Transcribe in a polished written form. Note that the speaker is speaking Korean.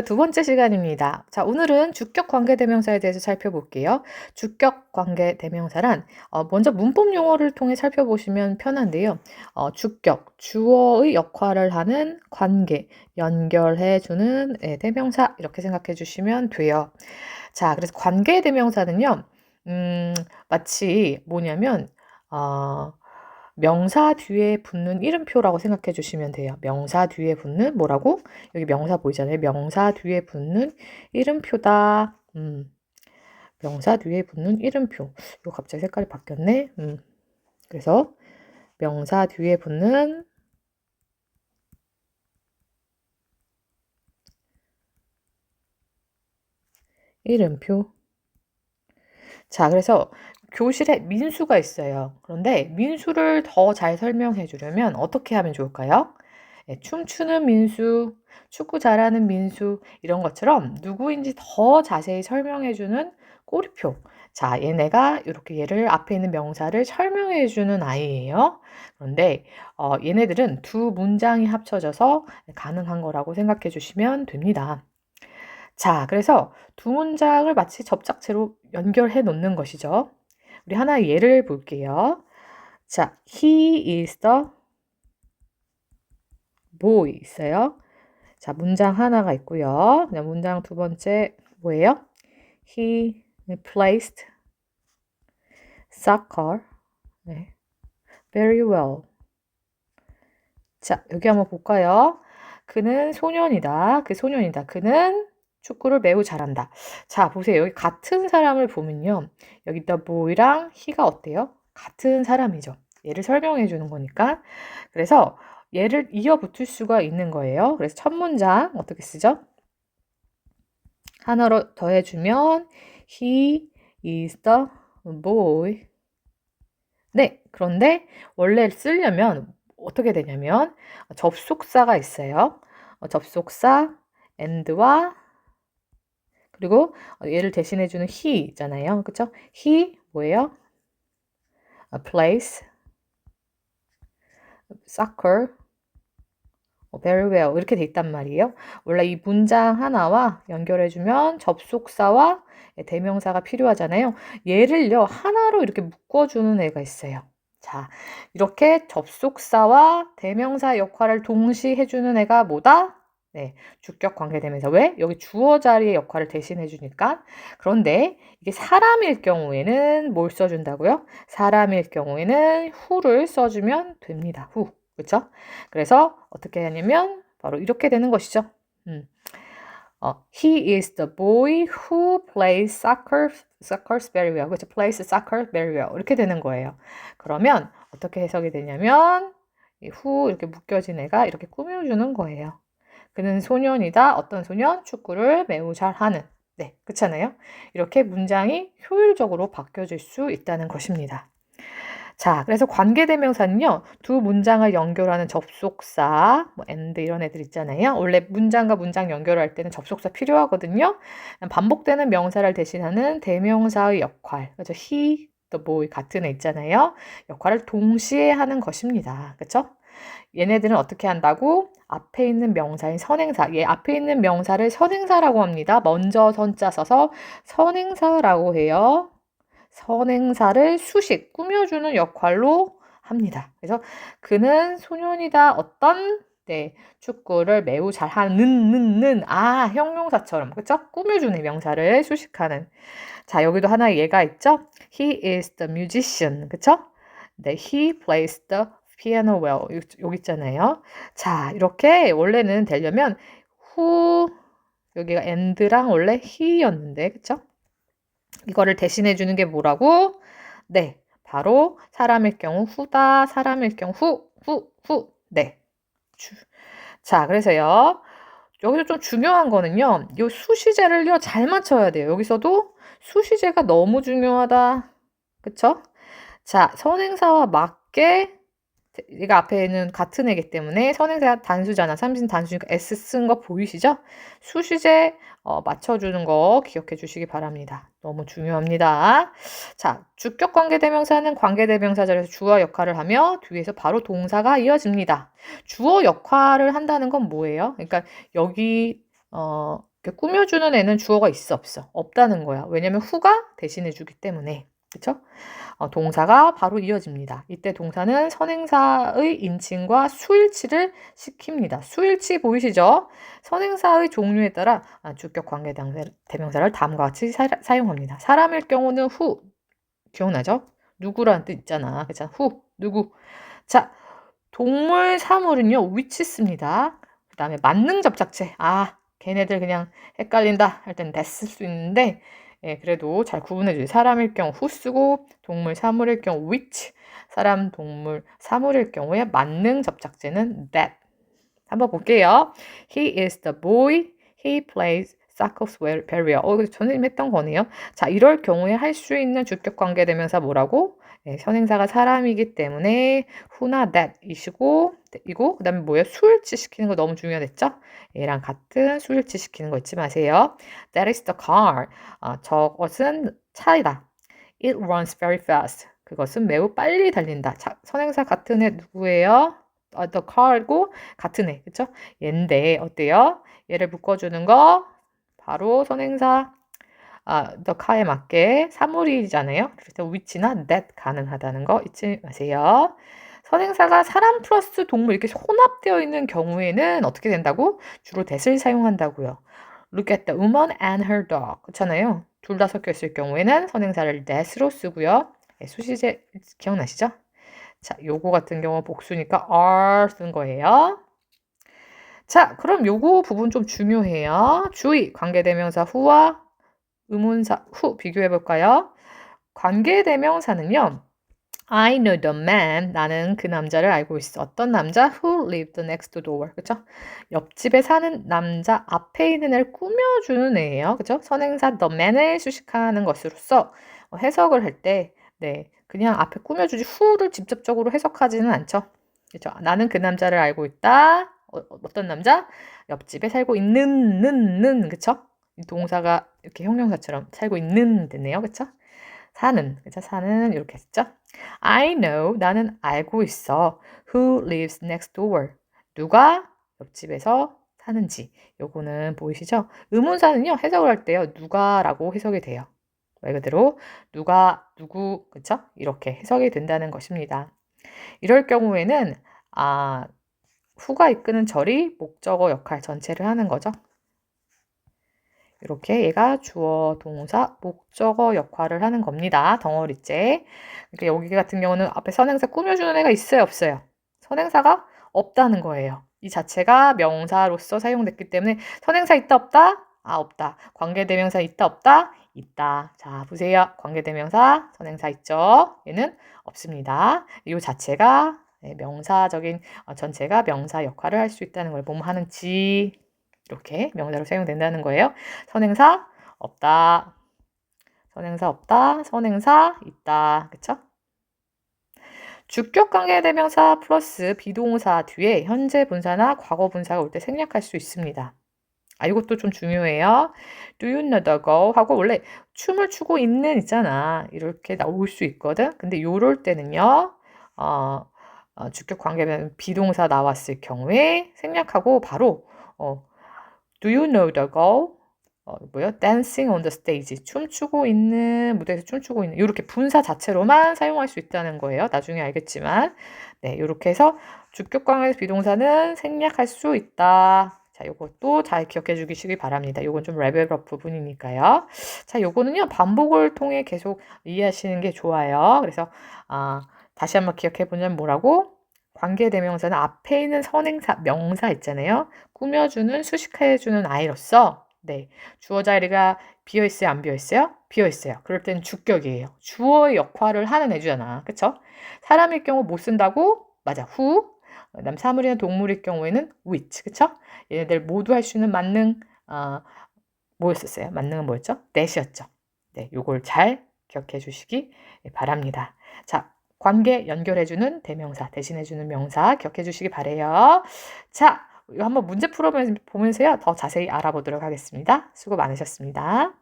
두 번째 시간입니다. 자, 오늘은 주격 관계대명사에 대해서 살펴볼게요. 주격 관계대명사란 먼저 문법 용어를 통해 살펴보시면 편한데요. 주격, 주어의 역할을 하는 관계, 연결해주는 대명사 이렇게 생각해 주시면 돼요. 자, 그래서 관계대명사는요. 마치 뭐냐면 명사 뒤에 붙는 이름표라고 생각해 주시면 돼요. 명사 뒤에 붙는 뭐라고? 여기 명사 보이잖아요. 명사 뒤에 붙는 이름표다. 명사 뒤에 붙는 이름표. 이거 갑자기 색깔이 바뀌었네. 그래서 명사 뒤에 붙는 이름표. 자, 그래서 교실에 민수가 있어요. 그런데 민수를 더 잘 설명해 주려면 어떻게 하면 좋을까요? 춤추는 민수, 축구 잘하는 민수 이런 것처럼 누구인지 더 자세히 설명해 주는 꼬리표. 자, 얘네가 이렇게 얘를 앞에 있는 명사를 설명해 주는 아이예요. 그런데 얘네들은 두 문장이 합쳐져서 가능한 거라고 생각해 주시면 됩니다. 자, 그래서 두 문장을 마치 접착제로 연결해 놓는 것이죠. 우리 하나의 예를 볼게요. 자, he is the boy 있어요. 자, 문장 하나가 있고요. 그다음 문장 두 번째 뭐예요? He placed soccer very well. 자, 여기 한번 볼까요? 그는 소년이다. 그 소년이다. 그는 축구를 매우 잘한다. 자, 보세요. 여기 같은 사람을 보면요. 여기 the boy랑 he가 어때요? 같은 사람이죠. 얘를 설명해 주는 거니까. 그래서 얘를 이어 붙일 수가 있는 거예요. 그래서 첫 문장 어떻게 쓰죠? 하나로 더해주면 he is the boy. 네, 그런데 원래 쓰려면 어떻게 되냐면 접속사가 있어요. 접속사 and와 그리고 얘를 대신해주는 he 있잖아요. 그쵸? he 뭐예요? plays soccer very well 이렇게 돼 있단 말이에요. 원래 이 문장 하나와 연결해주면 접속사와 대명사가 필요하잖아요. 얘를요 하나로 이렇게 묶어주는 애가 있어요. 자, 이렇게 접속사와 대명사 역할을 동시에 해주는 애가 뭐다? 네, 주격 관계대명사. 왜? 여기 주어 자리의 역할을 대신해 주니까. 그런데 이게 사람일 경우에는 뭘 써준다고요? 사람일 경우에는 who를 써주면 됩니다. who. 그렇죠? 그래서 어떻게 하냐면 바로 이렇게 되는 것이죠. He is the boy who plays soccer very well. 그렇죠? Plays soccer very well. 이렇게 되는 거예요. 그러면 어떻게 해석이 되냐면 이 who 이렇게 묶여진 애가 이렇게 꾸며주는 거예요. 그는 소년이다. 어떤 소년? 축구를 매우 잘하는. 네, 그렇잖아요. 이렇게 문장이 효율적으로 바뀌어질 수 있다는 것입니다. 자, 그래서 관계대명사는요, 두 문장을 연결하는 접속사, 뭐 and 이런 애들 있잖아요. 원래 문장과 문장 연결할 때는 접속사 필요하거든요. 반복되는 명사를 대신하는 대명사의 역할, 그렇죠? he, the boy 같은 애 있잖아요. 역할을 동시에 하는 것입니다. 그렇죠? 얘네들은 어떻게 한다고? 앞에 있는 명사인 선행사, 얘 앞에 있는 명사를 선행사라고 합니다. 먼저 선자 써서 선행사라고 해요. 선행사를 수식, 꾸며주는 역할로 합니다. 그래서 그는 소년이다. 어떤 축구를 매우 잘하는 형용사처럼 그쵸? 꾸며주는 명사를 수식하는. 자, 여기도 하나의 예가 있죠? He is the musician. 그쵸? 네, he plays the piano well. 여기 있잖아요. 자, 이렇게 원래는 되려면 who 여기가 and랑 원래 he였는데 그쵸? 이거를 대신해 주는 게 뭐라고? 네, 바로 사람일 경우 후다, 사람일 경우 후. 네. 자, 그래서요. 여기서 좀 중요한 거는요. 이 수시제를요, 잘 맞춰야 돼요. 여기서도 수시제가 너무 중요하다. 그쵸? 자, 선행사와 맞게 얘가 앞에는 같은 애기 때문에 선행사 단수잖아. 삼신 단수니까 S 쓴 거 보이시죠? 수시제 맞춰주는 거 기억해 주시기 바랍니다. 너무 중요합니다. 자, 주격 관계대명사는 관계대명사 자리에서 주어 역할을 하며 뒤에서 바로 동사가 이어집니다. 주어 역할을 한다는 건 뭐예요? 그러니까 여기 이렇게 꾸며주는 애는 주어가 있어 없어? 없다는 거야. 왜냐면 who가 대신해 주기 때문에. 그쵸? 동사가 바로 이어집니다. 이때 동사는 선행사의 인칭과 수일치를 시킵니다. 수일치 보이시죠? 선행사의 종류에 따라 주격 관계 대명사를 다음과 같이 사용합니다. 사람일 경우는 who, 기억나죠? 누구라는 뜻 있잖아. 그렇잖아. who, 누구. 자, 동물, 사물은요, which 씁니다. 그 다음에 만능 접착체. 걔네들 그냥 헷갈린다 할 땐 that 쓸 수 있는데, 예, 그래도 잘 구분해줘요. 사람일 경우 who 쓰고, 동물, 사물일 경우 which, 사람, 동물, 사물일 경우에 만능 접착제는 that. 한번 볼게요. He is the boy. He plays soccer very well. 이거 선생님 했던 거네요. 자, 이럴 경우에 할 수 있는 주격 관계 대명사 뭐라고? 네, 선행사가 사람이기 때문에 who나 that이시고 이고 그다음에 뭐예요? 수일치 시키는 거 너무 중요했죠? 얘랑 같은 수일치 시키는 거 잊지 마세요. That is the car. 저것은 차이다. It runs very fast. 그것은 매우 빨리 달린다. 자, 선행사 같은 애 누구예요? the car고 같은 애, 그쵸? 얘인데 어때요? 얘를 묶어주는 거 바로 선행사 the car에 맞게 사물이잖아요. 그래서 which나 that 가능하다는 거 잊지 마세요. 선행사가 사람 플러스 동물 이렇게 혼합되어 있는 경우에는 어떻게 된다고? 주로 that을 사용한다고요. Look at the woman and her dog. 그렇잖아요. 둘 다 섞여 있을 경우에는 선행사를 that으로 쓰고요. 수시제 기억나시죠? 자, 요거 같은 경우 복수니까 are 쓴 거예요. 자, 그럼 요거 부분 좀 중요해요. 주의, 관계대명사 who와 의문사 who 비교해 볼까요? 관계대명사는요. I know the man. 나는 그 남자를 알고 있어. 어떤 남자? Who lived next door. 그쵸? 옆집에 사는 남자 앞에 있는 애를 꾸며주는 애예요. 그쵸? 선행사 the man을 수식하는 것으로서 해석을 할 때, 네, 그냥 앞에 꾸며주지 who를 직접적으로 해석하지는 않죠. 그쵸? 나는 그 남자를 알고 있다. 어떤 남자? 옆집에 살고 있는, 그쵸? 이 동사가 이렇게 형용사처럼 살고 있는 됐네요. 그쵸? 사는, 그쵸? 사는 이렇게 했죠. I know, 나는 알고 있어. Who lives next door? 누가 옆집에서 사는지. 요거는 보이시죠? 의문사는요, 해석을 할 때요, 누가라고 해석이 돼요. 말 그대로 누가, 누구, 그쵸? 이렇게 해석이 된다는 것입니다. 이럴 경우에는 who가 이끄는 절이 목적어 역할 전체를 하는 거죠. 이렇게 얘가 주어, 동사, 목적어 역할을 하는 겁니다. 덩어리째. 그러니까 여기 같은 경우는 앞에 선행사 꾸며주는 애가 있어요, 없어요? 선행사가 없다는 거예요. 이 자체가 명사로서 사용됐기 때문에 선행사 있다, 없다? 없다. 관계대명사 있다, 없다? 있다. 자, 보세요. 관계대명사, 선행사 있죠? 얘는 없습니다. 이 자체가 명사적인 전체가 명사 역할을 할 수 있다는 걸 뭐뭐 하는지 이렇게 명사로 사용된다는 거예요. 선행사 없다. 선행사 없다. 선행사 있다. 그쵸? 주격 관계 대명사 플러스 비동사 뒤에 현재 분사나 과거 분사가 올 때 생략할 수 있습니다. 이것도 좀 중요해요. Do you know the girl? 하고 원래 춤을 추고 있는 있잖아. 이렇게 나올 수 있거든. 근데 요럴 때는요. 주격 관계면 비동사 나왔을 경우에 생략하고 바로 Do you know the girl? Dancing on the stage. 춤추고 있는, 무대에서 춤추고 있는. 이렇게 분사 자체로만 사용할 수 있다는 거예요. 나중에 알겠지만. 네, 이렇게 해서 주격관계 비동사는 생략할 수 있다. 자, 요것도 잘 기억해 주시기 바랍니다. 요건 좀 레벨업 부분이니까요. 자, 요거는요, 반복을 통해 계속 이해하시는 게 좋아요. 그래서, 다시 한번 기억해 보면 뭐라고? 관계대명사는 앞에 있는 선행사, 명사 있잖아요. 꾸며주는, 수식해주는 아이로서 네, 주어 자리가 비어있어요? 안 비어있어요? 비어있어요. 그럴 때는 주격이에요. 주어의 역할을 하는 애잖아. 그쵸? 사람일 경우 못 쓴다고? 맞아. who. 그다음 사물이나 동물일 경우에는 which. 그쵸? 얘네들 모두 할 수 있는 만능 뭐였었어요? 만능은 뭐였죠? that이었죠. 네, 요걸 잘 기억해 주시기 바랍니다. 자, 관계 연결해주는 대명사, 대신해주는 명사 기억해 주시기 바래요. 자, 이거 한번 문제 풀어보면서요. 더 자세히 알아보도록 하겠습니다. 수고 많으셨습니다.